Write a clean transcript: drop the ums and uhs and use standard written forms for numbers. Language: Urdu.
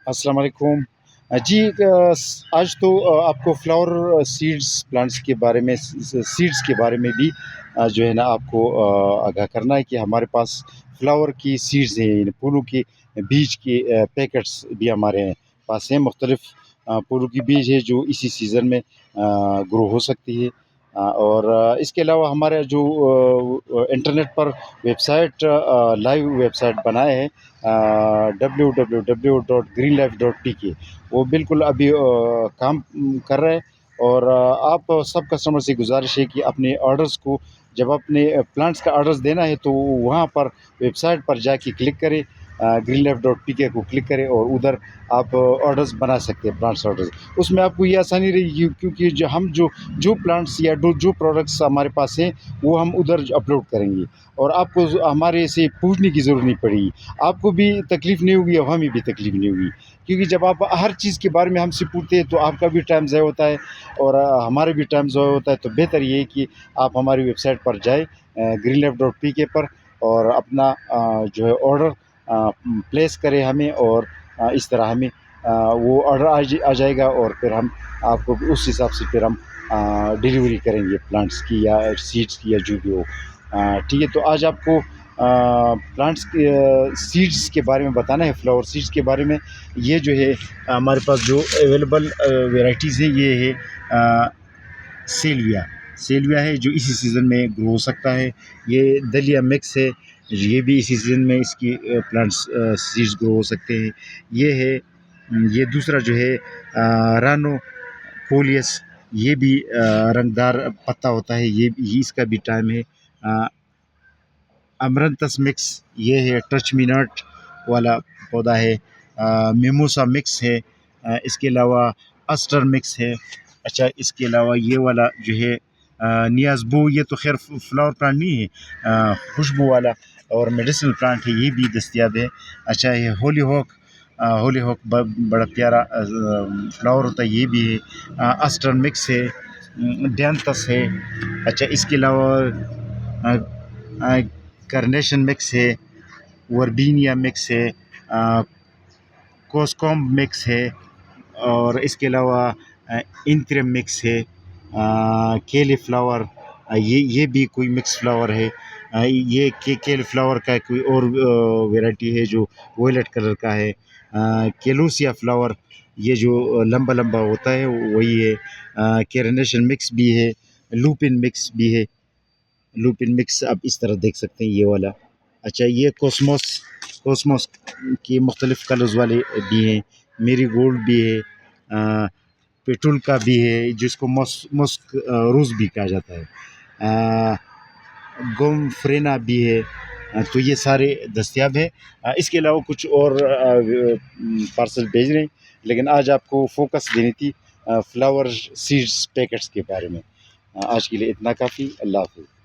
السلام علیکم جی آج تو آپ کو فلاور سیڈس پلانٹس کے بارے میں سیڈس کے بارے میں بھی جو ہے نا آپ کو آگاہ کرنا ہے کہ ہمارے پاس فلاور کی سیڈز ہیں، یعنی پھولوں کے بیج کے پیکٹس بھی ہمارے پاس ہیں۔ مختلف پھولوں کی بیج ہے جو اسی سیزن میں گرو ہو سکتی ہے۔ اور اس کے علاوہ ہمارے جو انٹرنیٹ پر web site live web site بنائے ہیں www.greenlife.pk، وہ بالکل ابھی کام کر رہے ہیں۔ اور آپ سب کسٹمر سے گزارش ہے کہ اپنے آرڈرز کو، جب اپنے پلانٹس کا آرڈرز دینا ہے تو وہاں پر ویب سائٹ پر جا کے کلک کریں، greenlife.pk کو کلک کریں اور ادھر آپ آرڈرز بنا سکتے ہیں، پلانٹس آرڈرز۔ اس میں آپ کو یہ آسانی رہے گی کیونکہ جو پلانٹس یا جو پروڈکٹس ہمارے پاس ہیں وہ ہم ادھر اپلوڈ کریں گے، اور آپ کو ہمارے سے پوچھنے کی ضرورت نہیں پڑے گی۔ آپ کو بھی تکلیف نہیں ہوگی اور ہمیں بھی تکلیف نہیں ہوگی، کیونکہ جب آپ ہر چیز کے بارے میں ہم سے پوچھتے ہیں تو آپ کا بھی ٹائم ضائع ہوتا ہے اور ہمارا بھی ٹائم ضائع ہوتا ہے۔ تو بہتر یہ ہے کہ آپ ہماری ویب سائٹ پر جائیں greenlife.pk پر، اور اپنا جو ہے آرڈر پلیس کریں ہمیں، اور اس طرح ہمیں وہ آرڈر آ جائے گا، اور پھر ہم آپ کو اس حساب سے پھر ہم ڈیلیوری کریں گے پلانٹس کی یا سیڈس کی یا جو بھی ہو۔ ٹھیک ہے، تو آج آپ کو پلانٹس کے سیڈس کے بارے میں بتانا ہے، فلاور سیڈس کے بارے میں۔ یہ جو ہے ہمارے پاس جو اویلیبل ویرائٹیز ہے، یہ ہے سیلویا ہے جو اسی سیزن میں گرو ہو سکتا ہے۔ یہ دلیا مکس ہے، یہ بھی اسی سیزن میں اس کی پلانٹس سیڈس گرو ہو سکتے ہیں۔ یہ دوسرا جو ہے رانو پولیس، یہ بھی رنگدار پتا ہوتا ہے، یہ اس کا بھی ٹائم ہے۔ امرنتس مکس، یہ ہے ٹچ می ناٹ والا پودا ہے۔ میموسا مکس ہے، اس کے علاوہ اسٹر مکس ہے۔ اچھا، اس کے علاوہ یہ والا جو ہے نیاز بو، یہ تو خیر فلاور پلانٹ نہیں ہے، خوشبو والا اور میڈیسنل پلانٹ ہے، یہ بھی دستیاب ہے۔ اچھا، یہ ہولی ہوک بڑا پیارا فلاور ہوتا ہے، یہ بھی ہے۔ اسٹر مکس ہے، ڈینتس ہے۔ اچھا، اس کے علاوہ کرنیشن مکس ہے، وربینیا مکس ہے، کوسکوم مکس ہے، اور اس کے علاوہ انترم مکس ہے، کیلی فلاور، یہ بھی کوئی مکس فلاور ہے۔ یہ کیلی فلاور کا کوئی اور ویرائٹی ہے جو وائلٹ کلر کا ہے۔ کیلوسیا فلاور، یہ جو لمبا لمبا ہوتا ہے وہی ہے۔ کیرنیشن مکس بھی ہے، لوپن مکس بھی ہے۔ لوپن مکس آپ اس طرح دیکھ سکتے ہیں، یہ والا۔ اچھا، یہ کوسموس کی مختلف کلرز والے بھی ہیں، میری گولڈ بھی ہے، پیٹول کا بھی ہے جس کو مسک روز بھی کہا جاتا ہے، گوم فرینا بھی ہے۔ تو یہ سارے دستیاب ہے۔ اس کے علاوہ کچھ اور پارسل بھیج رہے ہیں، لیکن آج آپ کو فوکس دینی تھی فلاور سیڈس پیکٹس کے بارے میں۔ آج کے لیے اتنا کافی، اللہ حافظ۔